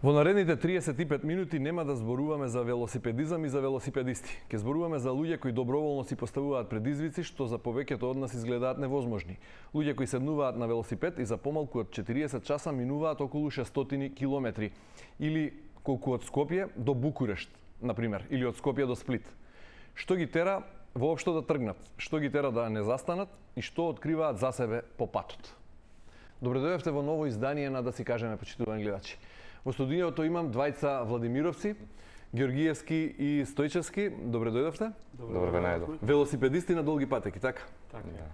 Во наредните 35 минути нема да зборуваме за велосипедизам и за велосипедисти. Ке зборуваме за луѓе кои доброволно си поставуваат предизвици што за повеќето од нас изгледаат невозможни. Луѓе кои седнуваат на велосипед и за помалку од 40 часа минуваат околу 600 километри. Или колку од Скопје до Букурешт, например, или од Скопје до Сплит. Што ги тера воопшто да тргнат? Што ги тера да не застанат и што откриваат за себе по патот? Добре дојдовте во ново издание на Да си кажеме, почитувани гледачи. Во студиото имам двајца Владимировци, Георгиевски и Стојчевски. Добре дојдовте. Добре ве најдов. Велосипедисти на долги патеки, така? Така.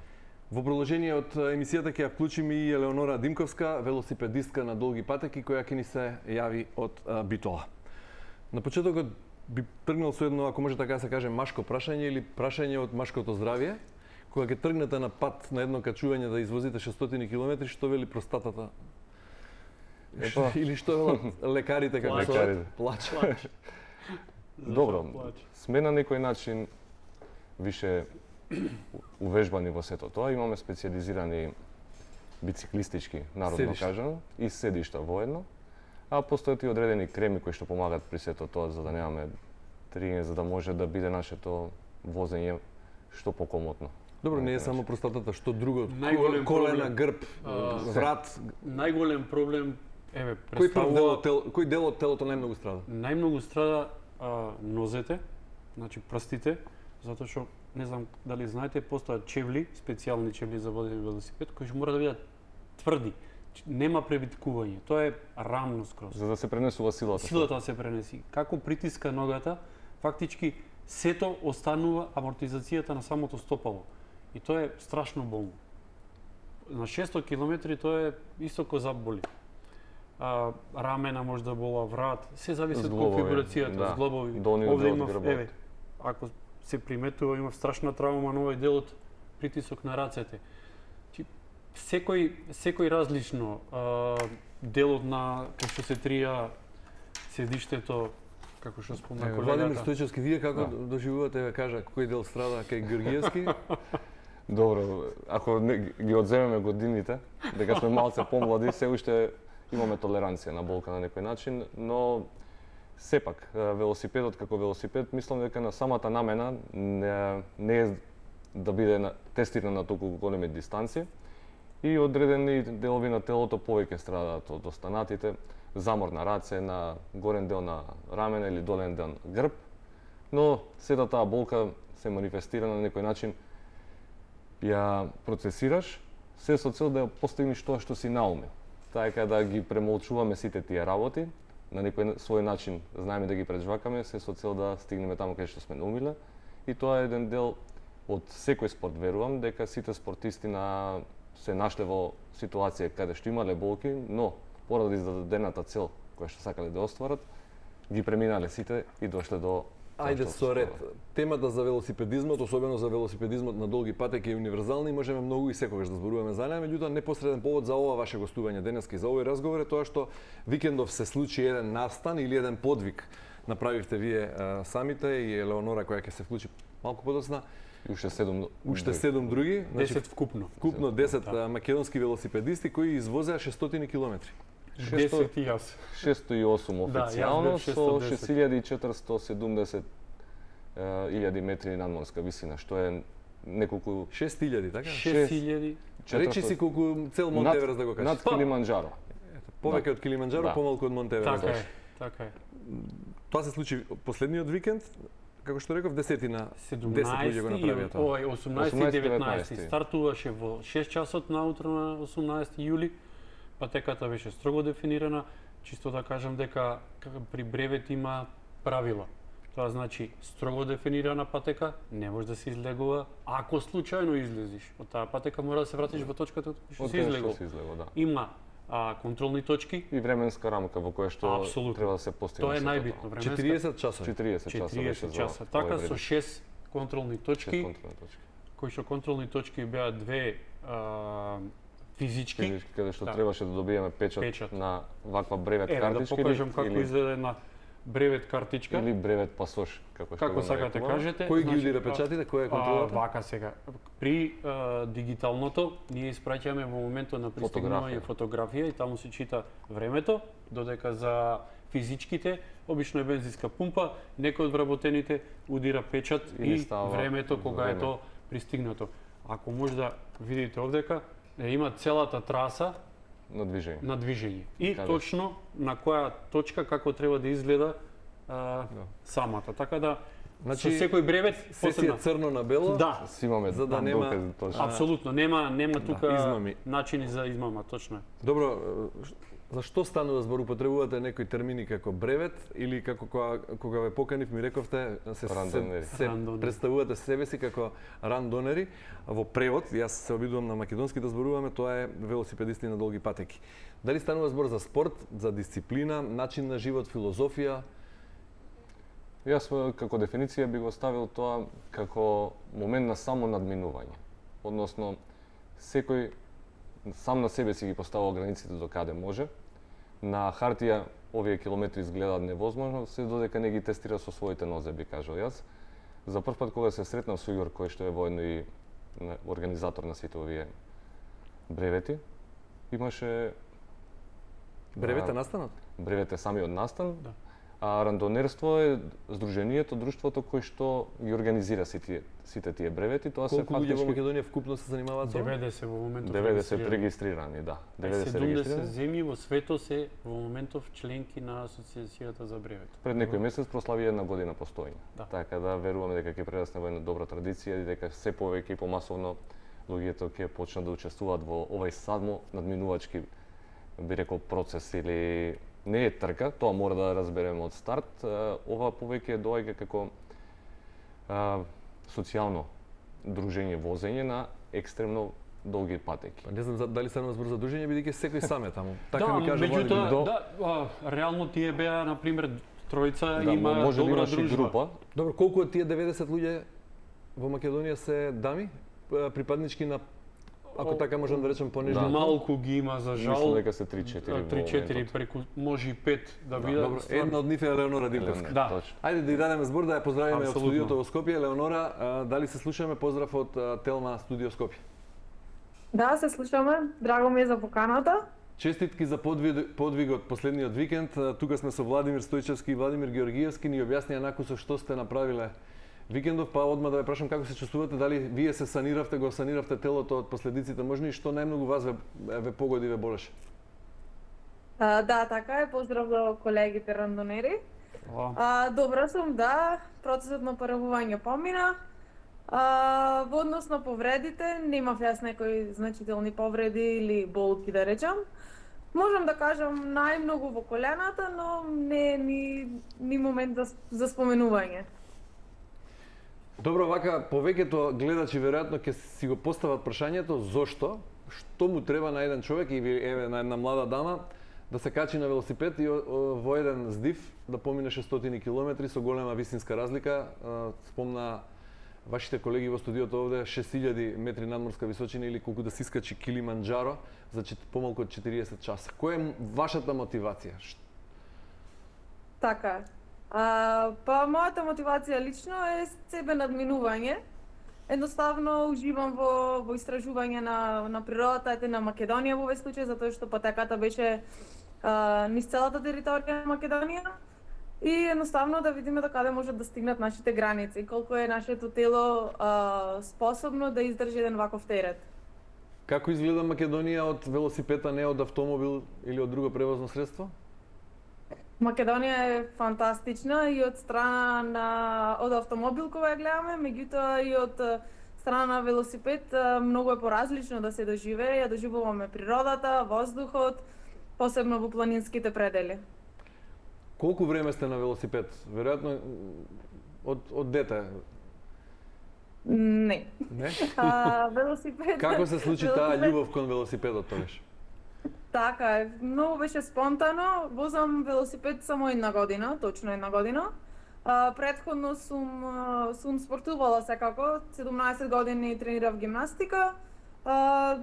Во продолжение од емисијата ќе ја вклучим и Елеонора Димковска, велосипедистка на долги патеки, која ќе ни се јави од Битола. На почетокот би тргнал со едно, ако може така да се каже, машко прашање или прашање од машкото здравје. Кога ќе тргнете на пат на едно качување да извозите 600 километри, што вели простатата? Или што велат лекарите како Лекарите. Плач. Добро, сме на некој начин више увежбани во сето тоа. Имаме специјализирани бициклистички, народно кажано, и седишта воедно. А постојат и одредени креми кои што помагаат при сето тоа за да немаме триење, за да може да биде нашето возење што покомотно. Добро, не е само простатата, што друго, Најголем колена, проблем. грб, врат. Најголем проблем, еве, Кој дел од телото најмногу страда? најмногу страда нозете, значи прстите, затоа што не знам дали знаете, постојат чевли, специјални чевли за водење велосипед, кои што мора да бидат тврди. Нема пребиткување, тоа е рамно скроз. За да се пренесува силата. Силата да се пренеси. Како притиска ногата, фактички сето останува амортизацијата на самото стопало. И тоа е страшно болно. На 600 километри тоа е исто ко заболи. Рамена може да бола, врат, се зависи од конфигурацијата, зглобови. Овде имав, еве, ако се приметува, имав страшна травма на овој дел од притисок на рацете. Секој различно, делот на како што се трија седиштето, како што спомна колегата. Владимир Стојчевски, вие како доживувате, кажа, кој дел страда кај Георгиевски? Добро, ако ги одземеме годините, дека сме малце помлади, се уште имаме толеранција на болка на некој начин, но сепак велосипедот како велосипед, мислам дека на самата намена не е да биде тестиран на толку големи дистанции и одредени делови на телото повеќе страдаат од останатите, замор на раце, на горен дел на рамене или долен дел на грб, но сета таа болка се манифестира на некој начин, ја процесираш, се со цел да ја постигнеш тоа што си наумил. Така да ги премолчуваме сите тие работи, на некој свој начин знаеме да ги преджвакаме, се со цел да стигнеме таму каде што сме наумиле. И тоа е еден дел од секој спорт, верувам, дека сите спортисти се нашле во ситуација каде што имале болки, но поради зададената цел која што сакале да остварат, ги преминале сите и дошле до... Ајде со ред. Темата за велосипедизмот, особено за велосипедизмот на долги патеки е универзална и можеме многу и секогаш да зборуваме за неа, меѓутоа непосреден повод за ова ваше гостување денеска и за овој разговор е тоа што викендов се случи еден настан или еден подвиг. Направивте вие самите и Елеонора која ќе се вклучи малку подоцна. И уште 7 други. 10 вкупно. Вкупно 10 македонски велосипедисти кои извозеа 600 километри. 10 и јас. 608 официјално, со 6470 илјади метри надморска висина, што е неколку... 6000, така? 6000. Речи си колку цел Монтеверест да го кажеш. Над Килиманџаро. Повеќе од Килиманџаро, помалку од Монтеверест. Така е. Тоа се случи последниот викенд, како што реков, 10 на 10 луѓе го направија тоа. Овој 18 и 19 стартуваше во 6 часот наутро на 18 јули. Патеката беше строго дефинирана, чисто да кажам дека при бревет има правила. Тоа значи строго дефинирана патека, не може да се излегува. Ако случајно излезиш од таа патека, мора да се вратиш во точката што се излегува. Има контролни точки и временска рамка во која што треба да се постигне. Тоа е најбитно. 40 часа. 40 часа. Така со 6 контролни точки, кои што контролни точки беа две физички, каде што требаше да добиеме печат на ваква бревет картичка. Да покажам како изгледа една бревет картичка или бревет пасош, како сакате кажете. Кој ги удира печатите, кој е контролата? Вака сега. При дигиталното ние испраќаме во моментот на пристигнување фотографија и таму се чита времето, додека за физичките, обично е бензинска пумпа, некој од вработените удира печат И не и става времето кога е време. тоа пристигнато. Ако може да видите овдека, има целата траса на движење. на движење. И Каде? точно на која точка како треба да изгледа самата. Така да Значи, со секој бревет Се си е црно на бело. Да, Си имаме За да нема- докази точно. апсолутно нема тука измами. начини за измама, точно е. Добро, зашто станува збор, употребувате некои термини како бревет или како кога ве поканив ми рековте Рандонери. се Рандонери. представувате себе си како рандонери, во превод, јас се обидувам на македонски да зборуваме, тоа е велосипедисти на долги патеки. Дали станува збор за спорт, за дисциплина, начин на живот, филозофија? Јас како дефиниција би го ставил тоа како момент на само надминување. Односно, секој сам на себе си ги поставува границите до каде може. На хартија овие километри изгледаат невозможно, се додека не ги тестира со своите нозе, би кажал јас. За прв пат кога се сретнав со Игор, кој што е воедно и организатор на сите овие бревети, имаше Бревета настанат? бревете самиот настан, Да. а рандонерство е здруженијето, друштвото кој што ги организира сите тие бревети. Тоа се Колку луѓе во фактички Македонија вкупно се занимаваат со ова? 90 во моментов 90 регистрирани, да. 90 70 регистрирани. земји во светот се во моментов членки на Асоциацијата за бревет. Пред некој месец прослави една година постоење. Да. Така да веруваме дека ќе прерасне во една добра традиција и дека се повеќе и помасовно луѓето ќе почнат да учествуваат во овај само надминувачки, би рекол, процес или не е трка, тоа мора да разбереме од старт. Ова повеќе доаѓа како социјално дружење, возење на екстремно долги патеки. Па не знам дали станува збор за дружење, бидејќи секој сам е таму. Така Да, ми кажа меѓутоа, Владимир. реално тие беа, на пример, тројца Да, има може да добра имаш и дружба. група. Добро, колку од тие 90 луѓе во Македонија се дами, припаднички на, ако така можам да речем, понежни? Да. Малку ги има за жал. Мислам дека се 3-4 во 3-4 моментот. преку може и 5 да Да, видат. добро, стварно. една од нив е Елеонора Дилтевска. Да. Точно. Ајде да ја дадеме збор, да ја поздравиме од Апсолутно. студиото во Скопје. Елеонора, дали се слушаме? Поздрав од Телма Студио Скопје. Да, се слушаме. Драго ми е за поканата. Честитки за подвигот последниот викенд. Тука сме со Владимир Стојчевски и Владимир Георгиевски. Ни објаснија накусо што сте направиле викендов, па одма да ве прашам како се чувствувате, дали вие се го саниравте телото од последиците можни и што најмногу вас ве погоди, ве болеше? Да, така е. Поздрав до колегите рандонери. Добра сум, да. Процесот на поравување помина. Во однос на повредите, немав јас некои значителни повреди или болки, да речам. Можам да кажам најмногу во колената, но не е ни момент за споменување. Добро, вака повеќето гледачи веројатно ќе си го постават прашањето зошто, што му треба на еден човек или еве на една млада дама да се качи на велосипед и во еден здив да помине 600 километри со голема висинска разлика. Спомна вашите колеги во студиото овде 6000 метри надморска височина или колку да се искачи Килиманџаро за помалку од 40 часа. Која е вашата мотивација? Така е. Па мојата мотивација лично е себе надминување. Едноставно уживам во истражување на природата, ете на Македонија во овој случај, затоа што патеката беше низ целата територија на Македонија. И едноставно да видиме до каде можат да стигнат нашите граници, колку е нашето тело способно да издржи еден ваков терет. Како изгледа Македонија од велосипед, а не од автомобил или од друго превозно средство? Македонија е фантастична и од страна од автомобил кога ја гледаме, меѓутоа и од страна на велосипед многу е поразлично да се доживее, ја доживуваме природата, воздухот, посебно во планинските предели. Колку време сте на велосипед? Веројатно од дете. Не. Не? Велосипед. Како се случи таа љубов кон велосипедот тогаш? Така е, многу беше спонтано. Возам велосипед само една година, точно една година. Претходно сум спортувала секако, 17 години тренирав гимнастика.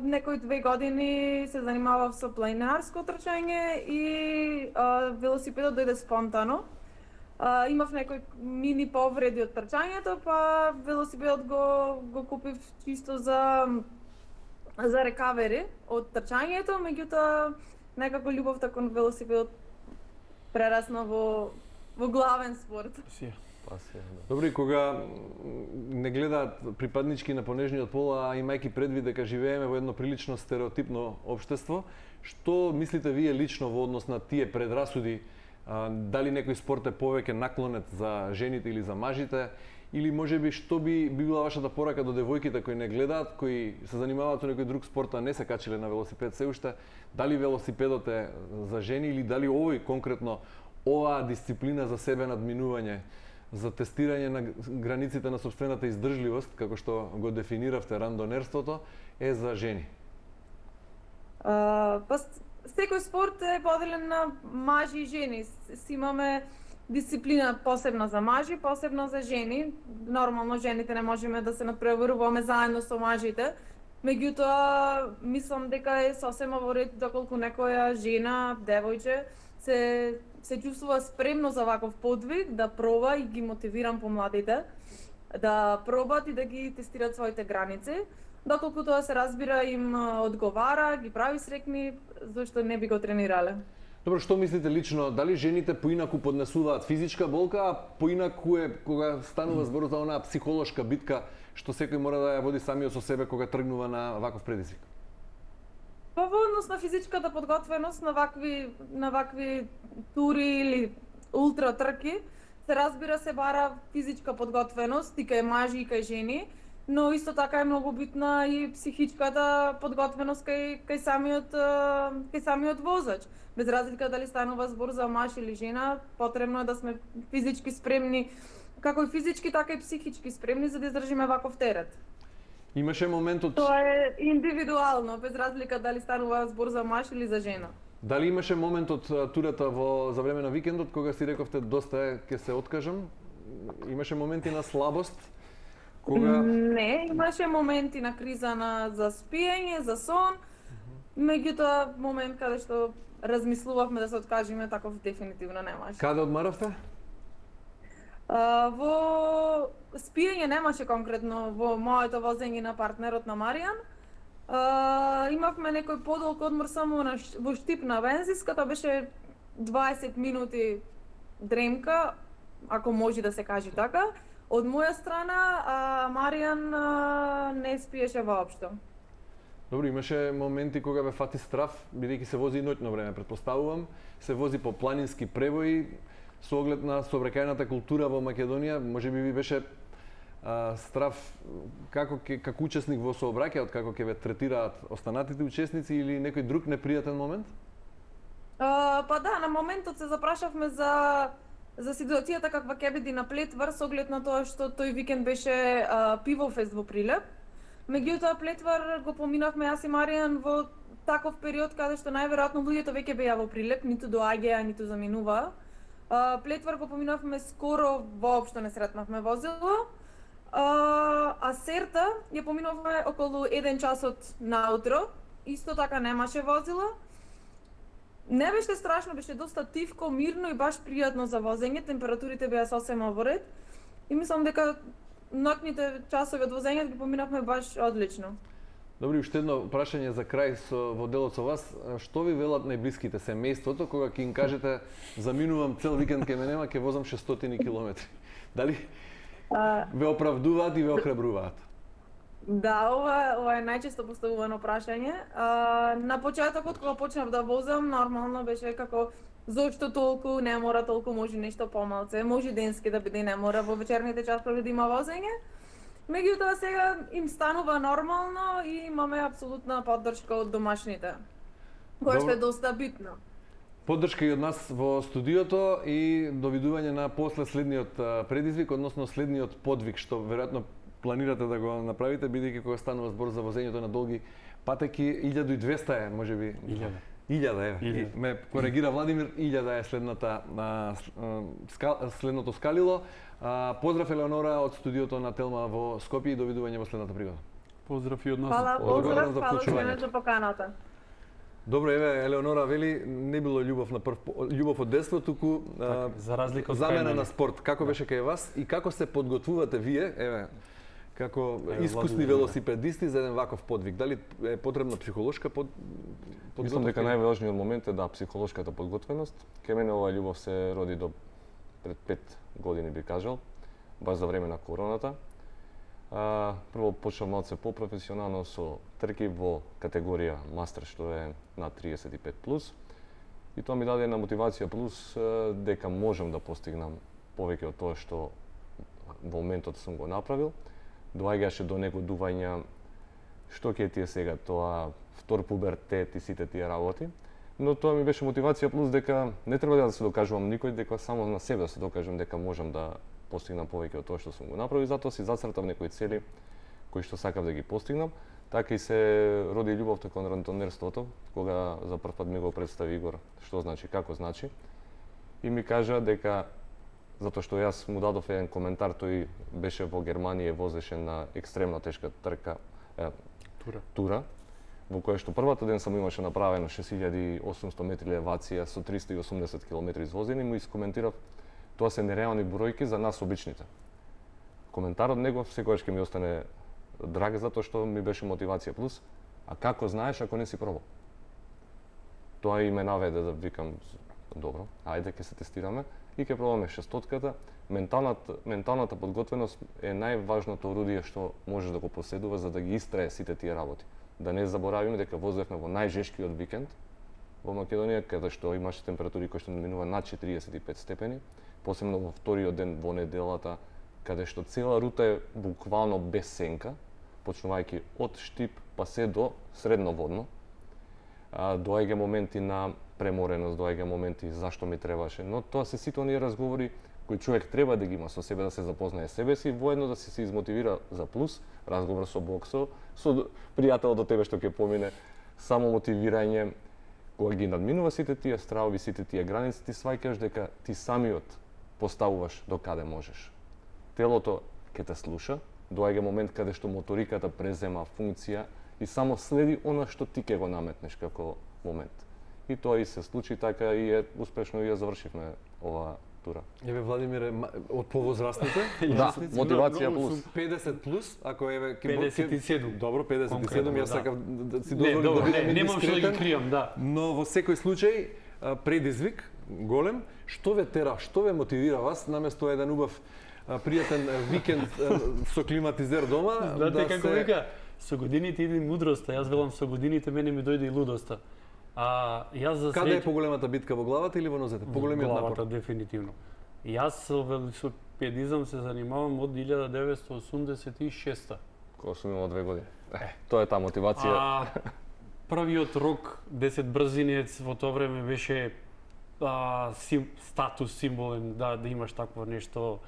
Некои 2 години се занимавав со планинарско трчање и велосипедот дојде спонтано. Имав некои мини повреди од трчањето, па велосипедот го купив чисто за рекавери од трчањето, меѓутоа некако љубовта кон велосипедот прерасна во главен спорт. Пасија, да. Добро, и кога не гледаат припаднички на понежниот пол, а имајќи предвид дека живееме во едно прилично стереотипно општество, што мислите вие лично во однос на тие предрасуди? Дали некој спорт е повеќе наклонет за жените или за мажите? Или можеби што би била вашата порака до девојките кои не гледаат, кои се занимаваат со некој друг спорт, а не се качиле на велосипед се уште? Дали велосипедот е за жени или дали овој конкретно оваа дисциплина за себе надминување, за тестирање на границите на сопствената издржливост, како што го дефиниравте рандонерството, е за жени? Секој спорт е поделен на мажи и жени. Си имаме дисциплина посебна за мажи, посебна за жени. Нормално жените не можеме да се надпреваруваме заедно со мажите. Меѓутоа, мислам дека е сосема во ред доколку некоја жена, девојче се чувствува спремно за ваков подвиг, да проба, и ги мотивирам помладите да пробат и да ги тестират своите граници. Доколку тоа се разбира им одговара, ги прави срекни, зашто не би го тренирале. Добро, што мислите лично, дали жените поинаку поднесуваат физичка болка, а поинаку е кога станува збор за онаа психолошка битка што секој мора да ја води самиот со себе кога тргнува на ваков предизвик? Во однос на физичката подготвеност на вакви тури или ултра трки, се разбира се бара физичка подготвеност и кај мажи и кај жени, но исто така е многу битна и психичката подготвеност кај самиот возач. Без разлика дали станува збор за маж или жена, потребно е да сме физички спремни, како и физички, така и психички спремни за да издржиме ваков терет. Имаше моментот... Тоа е индивидуално, без разлика дали станува збор за маж или за жена. Дали имаше момент од турата за време на викендот кога си рековте доста е, ќе се откажам? Имаше моменти на слабост? Кога... Не, имаше моменти на криза за спиење, за сон. Меѓутоа, момент каде што размислувавме да се откажеме, таков дефинитивно немаше. Каде одмаравте? Во спиење немаше конкретно во моето возење на партнерот на Маријан. Имавме некој подолг одмор само во Штип на Вензиска, тоа беше 20 минути дремка, ако може да се каже така. Од моја страна, Маријан не спиеше воопшто. Добро, имаше моменти кога бе фати страф, бидејќи се вози и ноќно време, претпоставувам, се вози по планински превои, со оглед на сообраќајната култура во Македонија, можеби ви беше страф како учесник во сообраќајот, како ќе ве третираат останатите учесници или некој друг непријатен момент? Па да, на моментот се запрашавме за ситуацијата каква ќе биде на Плетвар, со оглед на тоа што тој викенд беше пивофест во Прилеп. Меѓутоа Плетвар го поминавме јас и Маријан во таков период каде што најверојатно луѓето веќе беа во Прилеп, ниту доаѓаа, ниту заминуваа. Плетвар го поминавме скоро, воопшто не сретнавме возило. А Серта ја поминавме околу 1 часот наутро, исто така немаше возило. Не беше страшно, беше доста тивко, мирно и баш пријатно за возење, температурите беа сосема во ред. И мислам дека ноќните часови од возењето ги поминавме баш одлично. Добри, уште едно прашање за крај во делот со вас. Што ви велат најблиските, семејството, кога ќе им кажете заминувам цел викенд кај мене, ќе возам 600 километри? Дали ве оправдуваат и ве охрабруваат? Да, ова е најчесто поставувано прашање. На почетокот кога почнав да возам, нормално беше како зошто толку, не мора толку, може нешто помалце, може денски да биде, не мора во вечерните часови да има возење. Меѓутоа сега им станува нормално и имаме апсолутна поддршка од домашните, која што е доста битно. Поддршка и од нас во студиото и довидување на после следниот предизвик, односно следниот подвиг, што веројатно планирате да го направите, бидејќи кога станува збор за возењето на долги патеки, 1200 е, можеби. 1000 е. Ме коригира Владимир, 1000 е следното скалило. Поздрав Елеонора од студиото на Телма во Скопје и довидување во следната пригода. Поздрав и од нас. Фала, поздрав, фала за поканата. Добро, еве Елеонора вели не било љубов од детство, туку за разлика од замена на спорт. Како беше кај вас и како се подготвувате вие, еве, Како Еве, искусни Владимир. велосипедисти за еден ваков подвиг, дали е потребна психолошка подготовка? Мислам дека најважниот момент е психолошката подготвеност. Ке мене оваа љубов се роди до пред 5 години би кажал, баш за време на короната. Прво почнав малце по-професионално со трки во категорија мастер, што е на 35 плюс. И тоа ми даде една мотивација плюс дека можам да постигнам повеќе од тоа што во моментот сум го направил. Доаѓаше до негодувања што ќе ти е сега тоа втор пубертет и сите тие работи. Но тоа ми беше мотивација плюс дека не треба да се докажувам никој, дека само на себе да се докажам дека можам да постигнам повеќе од тоа што сум го направил. Затоа си зацртав некои цели кои што сакав да ги постигнам. Така и се роди љубовта кон рантонерството, кога за прв пат ми го представи Игор што значи, како значи. И ми кажа дека затоа што јас му дадов еден коментар, тој беше во Германија и возеше на екстремно тешка трка тура, во која што првата ден само имаше направено 6800 метри елевација со 380 км извозени, му искоментирав тоа се нереални бројки за нас обичните. Коментарот него секогаш ќе ми остане драг затоа што ми беше мотивација плюс, а како знаеш ако не си пробал? Тоа и ме наведе да викам добро, ајде ќе се тестираме и ќе пробаме шестотката. Менталната подготвеност е најважното орудие што можеш да го поседува за да ги истрае сите тие работи. Да не заборавиме дека возевме во најжешкиот викенд во Македонија, каде што имаше температури кои што минува над 45 степени, посебно во вториот ден во неделата, каде што цела рута е буквално без сенка, почнувајќи од Штип па се до средноводно. Доаѓа моменти на премореност, доаѓа моменти зашто ми требаше, но тоа се сите оние разговори кои човек треба да ги има со себе, да се запознае себе си, воедно да се измотивира за плюс, разговор со боксо, со пријател до тебе што ќе помине, само мотивирање. Кога ги надминува сите тие стравови, сите тие граници, ти сваќаш дека ти самиот поставуваш до каде можеш. Телото ќе те слуша, доаѓа момент каде што моториката презема функција и само следи она што ти ќе го наметнеш како момент. И тоа и се случи така и е успешно и ја завршивме оваа тура. Еве Владимире, од повозрастните, Да, учесници, мотивација многу плюс. 50 плюс, ако еве 57. Добро, 57, Конкретно, јас да. сакав да си Не, дозволам добро, да бидам немам што да ги дискретен, кријам, да. но во секој случај предизвик голем, што ве тера, што ве мотивира вас наместо еден убав пријатен викенд со климатизер дома Знаете како вика, со годините иде мудроста, јас велам со годините мене ми дојде и лудоста. Јас за Каде е поголемата битка, во главата или во нозете? Поголемиот главата, напор. дефинитивно. Јас со велосипедизам се занимавам од 1986-та. Кога сум имал 2 години. Тоа е таа мотивација. Првиот рок 10 брзинец во тоа време беше статус символен, да имаш такво нешто.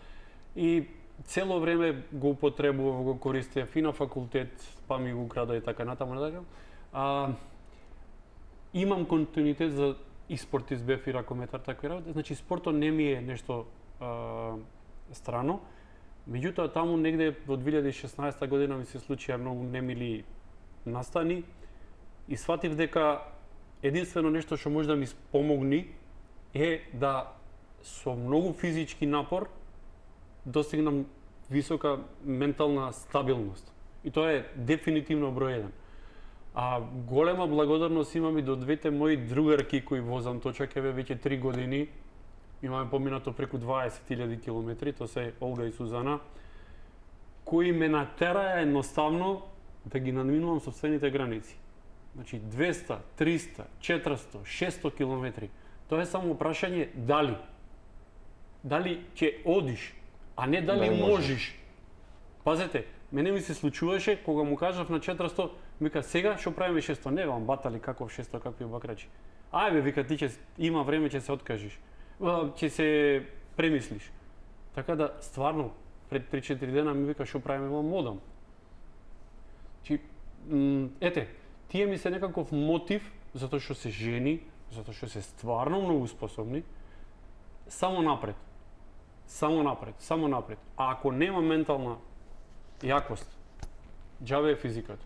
И цело време го употребував, го користев и на факултет, па ми го украда и така натаму. Имам континуитет за и спортист бев и ракометар, такви работи. Значи спортот не ми е нешто страно. Меѓутоа таму негде во 2016 година ми се случија многу немили настани и сватив дека единствено нешто што може да ми помогни е да со многу физички напор достигнам висока ментална стабилност. И тоа е дефинитивно број 1. Голема благодарност имам и до двете мои другарки кои возам точакеве веќе 3 години. Имаме поминато преку 20.000 километри, тоа се Олга и Сузана, кои ме натераа едноставно да ги надминувам сопствените граници. Значи 200, 300, 400, 600 километри. Тоа е само прашање дали. Дали ќе одиш, а не дали можеш. Пазете, мене ми се случуваше кога му кажав на 400, вика сега што правиме 600, не вам батали каков 600, какви бакрачи. Ајде вика ти има време ќе се откажеш. Ќе се премислиш. Така да стварно пред 3-4 дена ми вика што правиме во модам. Ете, тие ми се некаков мотив затоа што се жени, затоа што се стварно многу способни. Само напред. Само напред, само напред. А ако нема ментална јакост, џабе е физиката.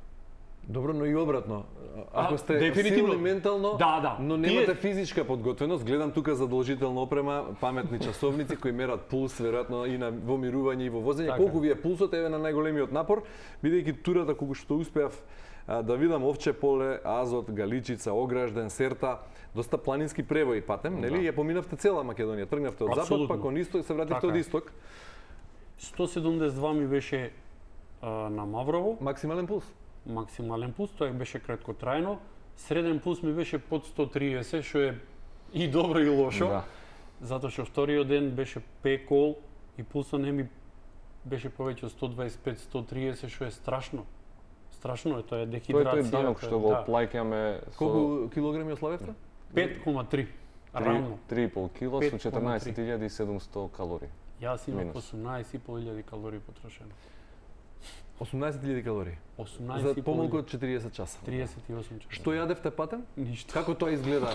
Добро, но и обратно. Ако сте дефинитивно. силни ментално, Да. но немате физичка подготвеност, гледам тука задолжителна опрема, паметни часовници кои мерат пулс, веројатно и на во мирување и во возење. Така. Колку ви е пулсот еве на најголемиот напор, бидејќи турата колку што успеав да видам Овче поле, Азот, Галичица, Огражден, Серта, доста планински превои патем, нели? Ја поминавте цела Македонија, тргнавте од запад, Апсолутно. па кон исток, се вративте Така од е. исток. 172 ми беше на Маврово, Максимален пулс. максимален пулс, тоа беше краткотрајно. Среден пулс ми беше под 130, што е и добро и лошо. Да. Затоа што вториот ден беше пекол и пулсот не ми беше повеќе од 125-130, што е страшно. Страшно е, тоа е Тој дехидрација. данок што го да. плаќаме со Колку килограми ославевте? 5,3 рамно. 3,5 кило со 5,3. 14.700 калории. Јас имав Минус. 18.500 калории потрошено. 18.000 калории. 18 За помалку од 40 часа. 38 часа. Што јадевте патем? Ништо. Како тоа изгледа?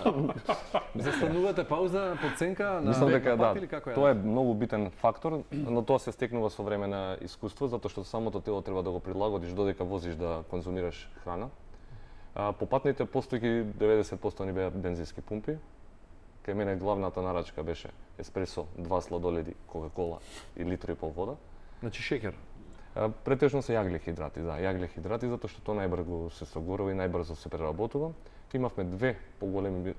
Застанувате пауза, подценка на Мислам дека пат да, или како тоа е многу битен фактор, но тоа се стекнува со време на искуство, затоа што самото тело треба да го прилагодиш додека возиш да конзумираш храна. По патните постојки 90% ни беа бензински пумпи. Кај мене главната нарачка беше еспресо, 2 сладоледи, кока-кола и литро и пол вода. Значи шеќер. Претежно се јаглехидрати, да, јаглехидрати затоа што тоа најбрзо се согорува и најбрзо се преработува. Имавме две поголеми,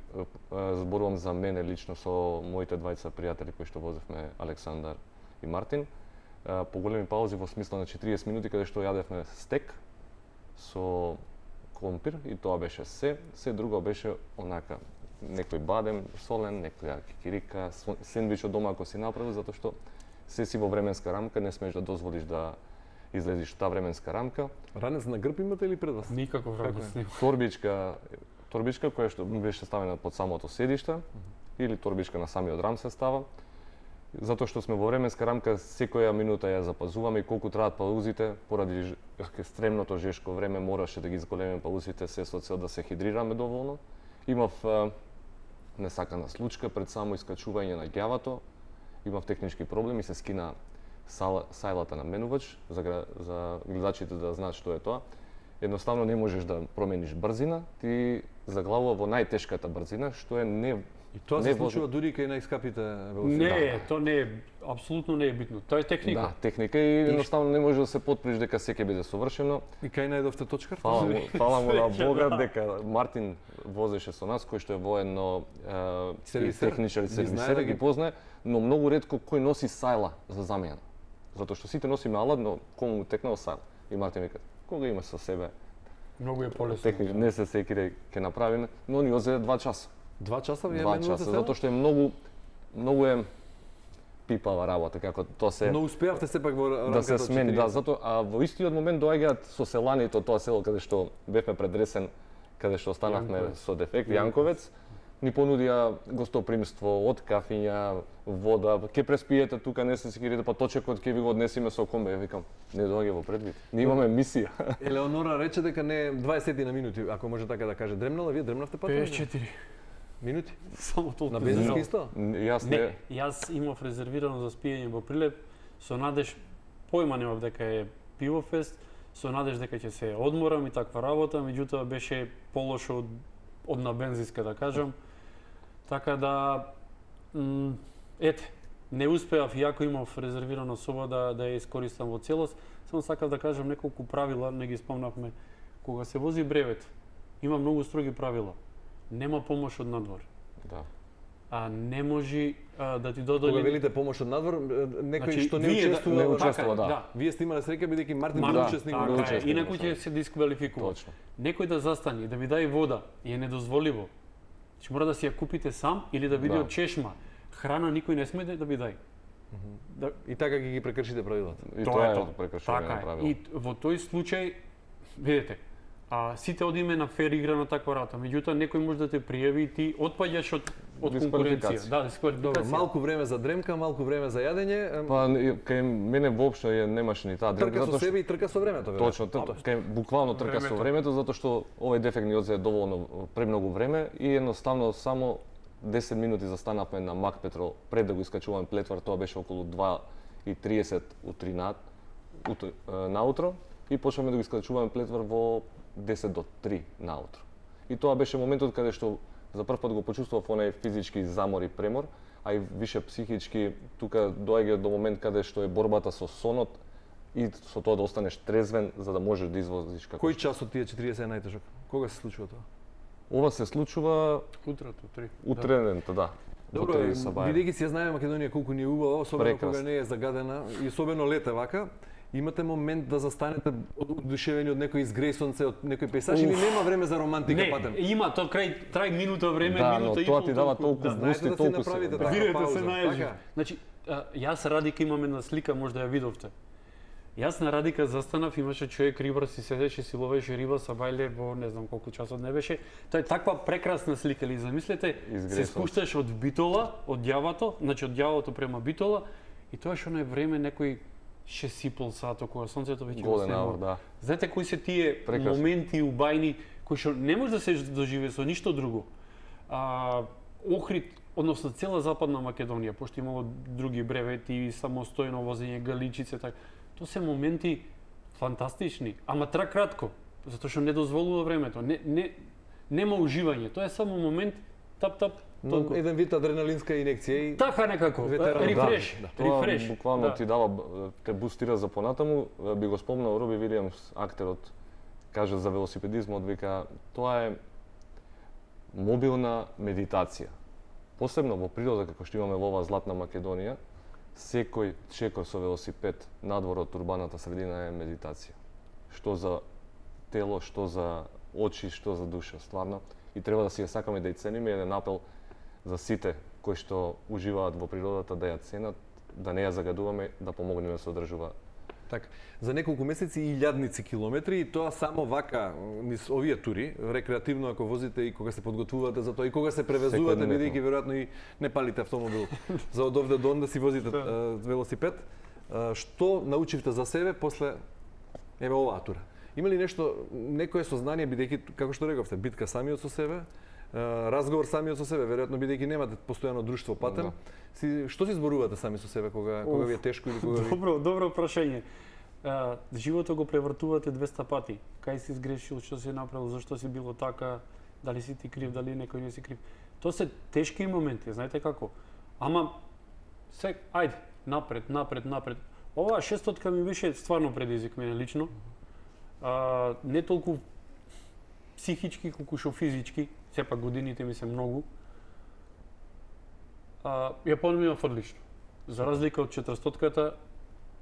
зборувам за мене лично со моите двајца пријатели кои што возевме, Александар и Мартин. Поголеми паузи во смисла на 40 минути каде што јадевме стек со компир и тоа беше се. Се друго беше онака некој бадем солен, некоја кикирика, сендвич од дома ако си направил, затоа што се си во временска рамка, не смееш да дозволиш да излезиш таа временска рамка. Ранец на грб имате или пред вас? Никаков Како ранец нема. Торбичка која што беше ставена под самото седиште или торбичка на самиот рам се става. Затоа што сме во временска рамка, секоја минута ја запазуваме и колку траат паузите, поради екстремното жешко време мораше да ги зголемиме паузите се со цел да се хидрираме доволно. Имав несакана случка пред само искачување на ѓавато. Имав технички проблеми, се скина сајлата на менувач, за гледачите да знаат што е тоа. Едноставно не можеш да промениш брзина, ти заглавува во најтешката брзина, што е не. И тоа не се случува дури кај најскапите велосипеди. Не, тоа не е, апсолутно не е битно. Тоа е техника. Да, техника и едноставно не може да се потпреш дека се ќе биде совршено. И кај најдовте точкар? Фала му на Бога дека Мартин возеше со нас, кој што е воено Сервисер. техничар и Ги знае сервисер, да ги познае, но многу ретко кој носи сајла за замена. Затоа што сите носиме алат, но кому му текнал сајл. И Мартин вика, кога имаш со себе Многу е полесно. техничар, не се секире ќе направиме, но ни озе 2 часа. 2 часа вие 2 менувате часа, село? затоа што е многу е пипава работа, како тоа се Но успеавте сепак во рамката да се од смени, 40. да, затоа а во истиот момент доаѓаат со селаните од тоа село каде што бевме предресен, каде што останавме Јанковец. со дефект, Јанковец, ни понудија гостопримство од кафиња, вода, ќе преспиете тука, не се секирите, па точекот ќе ви го однесиме со комбе, ја викам, не доаѓа во предвид. Ние имаме мисија. Елеонора рече дека не 20 на минути, ако може така да каже. Дремнала, вие дремнавте пат? 54. Минути? Само толку. На бензински знам. исто? Јас Не, не, јас имав резервирано за спиење во Прилеп, со надеж појма немав дека е пивофест, со надеж дека ќе се одморам и таква работа, меѓутоа беше полошо од на бензинска да кажам. Така да ете, не успеав, иако имав резервирано соба да ја искористам во целост, само сакав да кажам неколку правила, не ги спомнавме. Кога се вози бревет, има многу строги правила. Нема помош од надвор. да. Не може да ти Кога додели... велите помош од надвор, некој Значи, што не вие учествува, не во- учествува, така е, да. Вие сте имале среќа бидејќи Мартин бил Мартин, учесник така во е, учесник, инаку да. ќе се дисквалификува. Точно. Некој да застане и да ви даде вода е недозволиво. Значи мора да си ја купите сам или да види Да. од чешма. Храна никој не сме да ви даде. Да, И така ќе ги прекршите правилата. И тоа тоа е е тоа. прекршување Така на е. правила. И во тој случај, видете, сите одиме на фер игра на таква работа. Меѓутоа некој може да те пријави и ти отпаѓаш од конкуренција. Дисквалификација. Да, дисквалификација. Добро, малку време за дремка, малку време за јадење, Па кај мене воопшто немаше ни таа трка со затоа што себе и трка со времето. веројатно. точно, кај буквално трка со времето затоа што овој дефект ни одзе доволно премногу време и едноставно само 10 минути застанавме на Мак Петрол пред да го искачуваме Плетвар, тоа беше околу 2:30 утро наутро и почнавме да го искачуваме Плетвар во 10 до 3 наутро. И тоа беше моментот каде што за прв пат го почувствував онај физички замор и премор, а и више психички, тука доаѓа до момент каде што е борбата со сонот и со тоа да останеш трезвен за да можеш да извозиш како. Кој час од тие 40 е најтежок? Кога се случува тоа? Ова се случува Утрото, 3. утренента, да. Добро, бидејќи си ја знаеме Македонија колку ни е убава, особено Прекрасно. кога не е загадена и особено лете вака, имате момент да застанете одушевени од некој изгресонце, од некој пейсаж или нема време за романтика Не, патем? има тоа крај минута време, Да, но минута и тоа пол. ти дава толку да. Знаете густи, да си толку направите се. така Видете пауза, се најажи. така? Значи, јас Радика имам една слика, можда ја видовте. Јас на Радика застанав, имаше човек рибар, си седеше, си ловеше риба са бајле во не знам колку часот не беше. Тоа е таква прекрасна слика, ли замислете, се Изгресот. спушташ од Битола, од Ѓавато, значи од Ѓавото према Битола и тоа што е време некој 6,5 сато кога сонцето веќе Голден го аур, снема. да. Знаете кои се тие Прекрасно. моменти убајни кои што не може да се доживее со ништо друго. Охрид, односно цела Западна Македонија, пошто имало други бревети, самостојно возење, галичице, така. Тоа се моменти фантастични, ама тра кратко, затоа што не дозволува времето. Нема уживање, тоа е само момент, тап, Но толку. еден вид адреналинска инекција и Така некако, Ветеран, рефреш, да, Тоа рефреш. буквално да. ти дава, те бустира за понатаму. Би го спомнал Роби Вилијамс, актерот, кажа за велосипедизмот, вика, тоа е мобилна медитација. Посебно во природа како што имаме во оваа златна Македонија, секој чекор со велосипед надвор од урбаната средина е медитација. Што за тело, што за очи, што за душа, стварно. И треба да си ја сакаме да ја цениме, еден апел за сите кои што уживаат во природата да ја ценат, да не ја загадуваме, да помогнеме да се одржува. така. За неколку месеци и илјадници километри и тоа само вака низ овие тури, рекреативно ако возите и кога се подготвувате за тоа и кога се превезувате, Секојдневно. бидејќи веројатно и не палите автомобил за од овде до онде си возите велосипед. Што научивте за себе после еве оваа тура? Има ли нешто, некое сознание, бидејќи, како што рековте, битка самиот со себе, разговор самиот со себе, веројатно бидејќи немате постојано друштво патем, што си зборувате сами со себе кога ви е тешко или кога ви... Добро прашање. Животот го превртувате 200 пати. Кај си сгрешил, што си направил, зашто си било така, дали си ти крив, дали некој не си крив. Тоа се тешки моменти, знаете како. Ама ајде, напред. Оваа 600 ми беше стварно предизвик мене лично. Не толку психички колку што физички, сепак годините ми се многу. Ја поминав одлично. За разлика од 400-ката,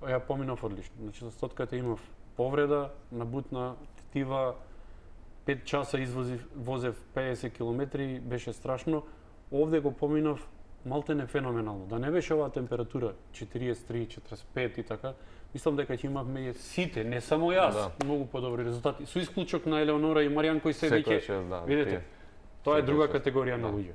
ја поминав одлично. На 400-ката имав повреда, набутна тетива, 5 часа возев 50 километри, беше страшно. Овде го поминав малтене феноменално. Да не беше оваа температура 43, 45 и така, мислам дека ќе имавме сите, не само јас, многу подобри резултати. Со исклучок на Елеонора и Маријан кои се веќе, видите, тоа е друга категорија на луѓе.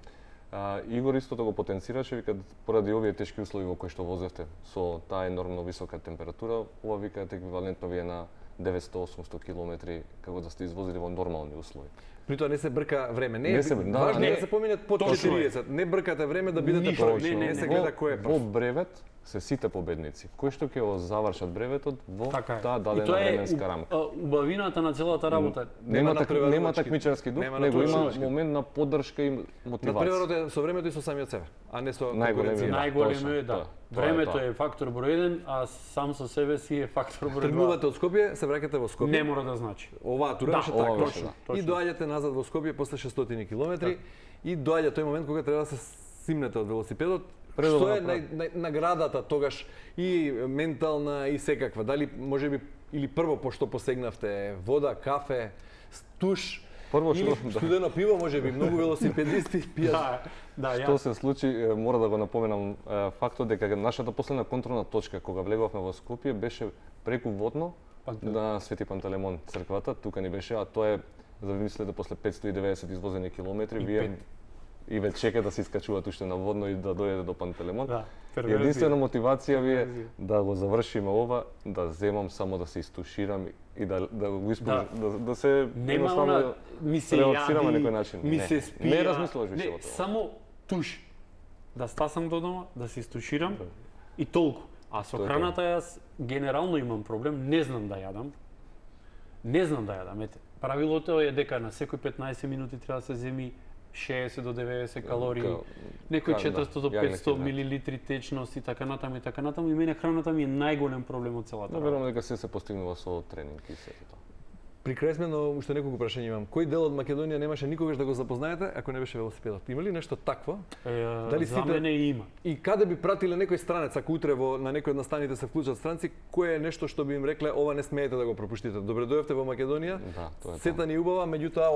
Игор истото го потенцираше, вика, поради овие тешки услови во кои што возевте, со таа енормно висока температура, ова вика еквивалентно ви е на 900-800 километри како да сте извозили во нормални услови. При тоа не се брка време. Не се важно е да се поминат под 40. Не бркате време да бидете први. Не се гледа кој е Во прв. бревет се сите победници. Кои што ќе го завршат бреветот во Така е. таа И дадена тоа е временска рамка. убавината на целата работа. Нема надпреварувачки. такмичарски дух, Нема него има надпреварувачки. момент на поддршка и мотивација. Надпреварот е со времето и со самиот себе, а не со Најголемиот. конкуренција. Најголемо е, да. тоа е Времето тоа. е фактор број 1, а сам со себе си е фактор број 2. Тргнувате од Скопје, се враќате во Скопје. Не мора да значи. Оваа тура Да, беше ова така. беше, И доаѓате назад во Скопје после 600 километри и доаѓа тој момент кога треба да се симнете од велосипедот. Пред да Што го е направи. наградата тогаш и ментална и секаква? Дали можеби или прво пошто посегнавте вода, кафе, туш, Прво или што студено пиво, можеби многу велосипедисти пијат. Што се случи, мора да го напоменам фактот дека нашата последна контролна точка кога влеговме во Скопје беше преку водно на Свети Пантелеймон црквата, тука ни беше, а тоа е за да мислите после 590 извозени километри, вие и ве чека да се искачувате уште на водно и да дојдете до Пантелеймон. Да, Единствена мотивација ви е да го завршиме ова, да земам само да се истуширам и да го исполнам, да се Нема она ми се релаксирам на јади, некој начин. ми Не. се спија. Не размислуваш више Не, во тоа. само туш. Да стасам до дома, да се истуширам и толку. А со Тоа е храната јас генерално имам проблем, не знам да јадам. Не знам да јадам, ете. правилото е дека на секои 15 минути треба да се земи 60 до 90 калории, некои 400 до 500 милилитри течност и така натаму и така натаму. И мене храната ми е најголем проблем од целата. Да, верувам дека се постигнува со тренинг и сето тоа. При крај сме, но уште неколку прашања имам. Кој дел од Македонија немаше никогаш да го запознаете ако не беше велосипедот? Има ли нешто такво? Дали за мене има. И каде би пратиле некој странец, ако утре на некој од настаните се вклучат странци, кое е нешто што би им рекле ова не смеете да го пропуштите? Добре дојавте во Македонија. Да, тоа е. Сета ни убава, меѓутоа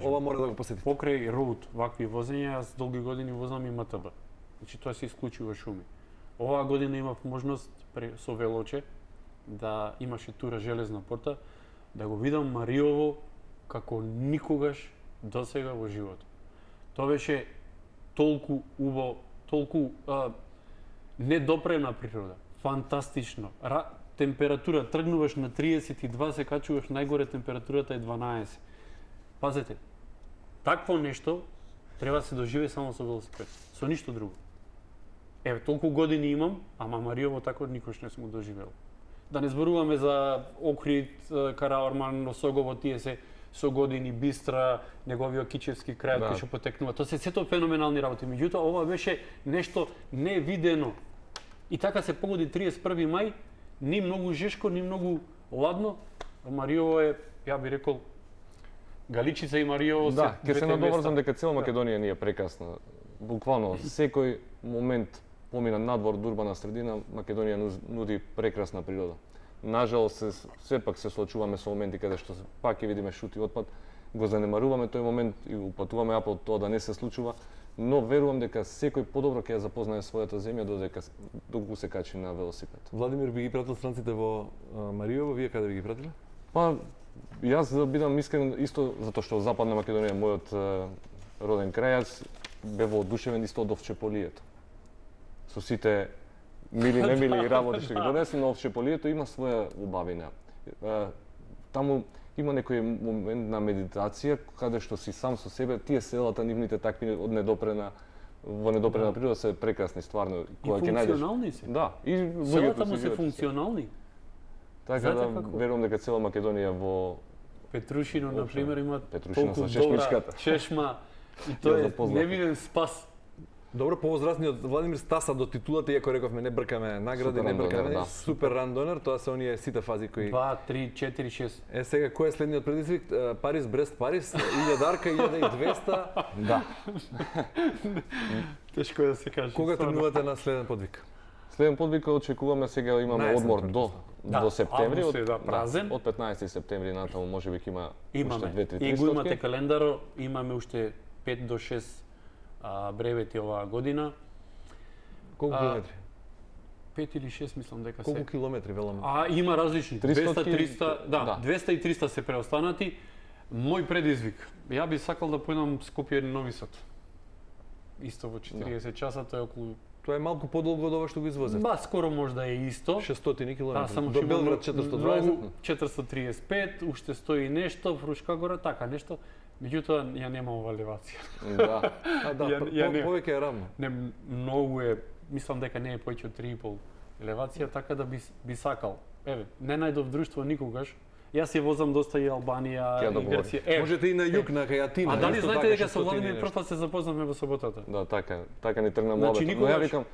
ова мора да го посетите. Покрај роуд, вакви возења, јас долги години возам и МТБ. Значи тоа се исклучува шуми. Оваа година имав можност со велоче да имаше тура железна порта, да го видам Мариово како никогаш досега во животот. Тоа беше толку убаво, толку недопрена природа, фантастично. Температура, тргнуваш на 32, се качуваш најгоре, температурата е 12. Пазете, такво нешто треба да се доживее само со велосипед, со ништо друго. Еве, толку години имам, ама Мариово тако никош не сум го доживел. Да не зборуваме за Охрид, Караорман, Носогово, тие се со години, Бистра, неговиот Кичевски крај кој што потекнува. Тоа се сето феноменални работи. Меѓутоа, ова беше нешто невидено. И така се погоди 31 мај, ни многу жешко, ни многу ладно. Мариово е, ја би рекол, Галичица и Мариово се да, ќе се надоврзам дека цела Да. Македонија ни е прекрасна. Буквално секој момент помина надвор од урбана средина, Македонија нуди прекрасна природа. Нажалост, сепак се соочуваме со моменти каде што пак ќе видиме шут и отпад, го занемаруваме тој момент и упатуваме апел тоа да не се случува, но верувам дека секој подобро ќе ја запознае својата земја доколку се качи на велосипед. Владимир би ги пратил странците во Мариово, вие каде би ги пратиле? Па, јас да бидам искрен, исто затоа што Западна Македонија е мојот роден крај, јас бев воодушевен исто од Овчеполието. Со сите мили, немили работи што ги донесем, но Овчеполието има своја убавина. Таму има некој момент на медитација, каде што си сам со себе, тие селата, нивните такви од недопрена, во недопрена природа се прекрасни стварно. И функционални се. Да, и селата му се функционални. Така да верувам дека цела Македонија во Петрушино, на пример, има Петрушино толку со добра чешмичката. чешма и тоа е невиден спас. Добро, повозрастниот Владимир стаса до титулата, иако рековме не бркаме награди, не бркаме, да. супер рандонер, тоа се оние сите фази кои 2, 3, 4, 6. Е, сега, кој е следниот предизвик? Париз, Брест, Париз, 1000 1200. Да. Тешко е да се каже. Кога тргнувате на следен подвиг? Следен подвиг очекуваме, сега имаме Наесен, одмор до септември, август е, празен. од 15 септември натаму можеби ќе има уште Имаме. 2-3 И го имате календаро, имаме уште 5 до 6 бревети оваа година. Колку километри? 5 или 6 мислам дека се. Колку километри веламе? Има различни. 300, 200, 300, да. 200 и 300 се преостанати. Мој предизвик. Ја би сакал да појдам Скопје Нови Сад. Исто во 40 часа, тоа е околу. Тоа е малку подолго од ова што го извозев. Ба, скоро можда е исто. 600 километри. Да, само до што Белград 420. 435, уште стои нешто, Фрушка гора, така нешто. Меѓутоа, ја нема ова елевација. Да. Ја не. Повеќе е рамно. Не, многу е, мислам дека не е повеќе од 3,5 елевација, така да би сакал. Еве, не најдов друштво никогаш. Јас ја возам доста и Албанија, Ќе да и Грција. Можете и на југ, на Хајатина. А дали исто знаете така, дека со 600 Владимир нешто. прв пат се запознавме во саботата? Да, така ни тргна Значи, муабетот. Но ја никогаш- викам,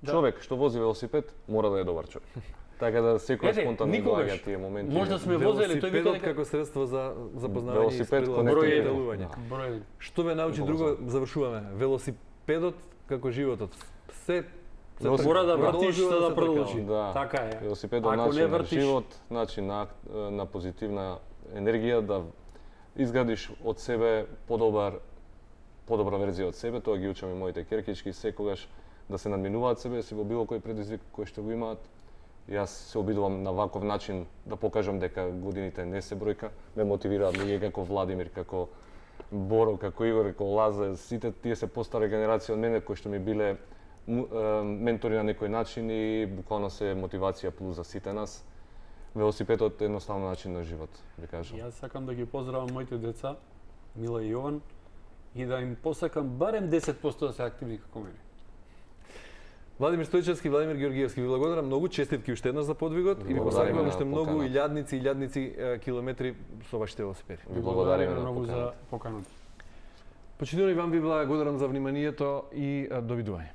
човек што вози велосипед мора да е добар човек. Така да секој Ете, спонтано никогаш. доаѓа тие моменти. Можда сме возеле, тој вика Велосипедот дека како средство за запознавање и Велосипед сприлага број и еден. делување. број еден. Што ве научи друго, завршуваме. Велосипедот како животот. Се Мора да вртиш продолжува за да се продолжи. тркава. Да. Така е. Велосипедот Ако начин не на вртиш- живот, начин на позитивна енергија да изградиш од себе подобра верзија од себе, тоа ги учам и моите керкички, секогаш да се надминуваат себе си во било кој предизвик кој што го имаат. Јас се обидувам на ваков начин да покажам дека годините не се бројка, ме мотивираат луѓе како Владимир, како Боро, како Игор, како Лазар, сите тие се постара генерација од мене кои што ми биле ментори на некој начин и буквално се мотивација плюс за сите нас. Велосипедот е едноставно начин на живот, би кажал. Јас сакам да ги поздравам моите деца, Мила и Јован, и да им посакам барем 10% да се активни како мене. Владимир Стојчевски, Владимир Георгиевски, ви благодарам многу, честитки уште еднаш за подвигот и ви Благодариме посакувам на уште многу поканата. илјадници километри со вашите велосипеди. Ви благодариме на многу за поканата. поканата. Почитувани вам ви благодарам за вниманието и довидување.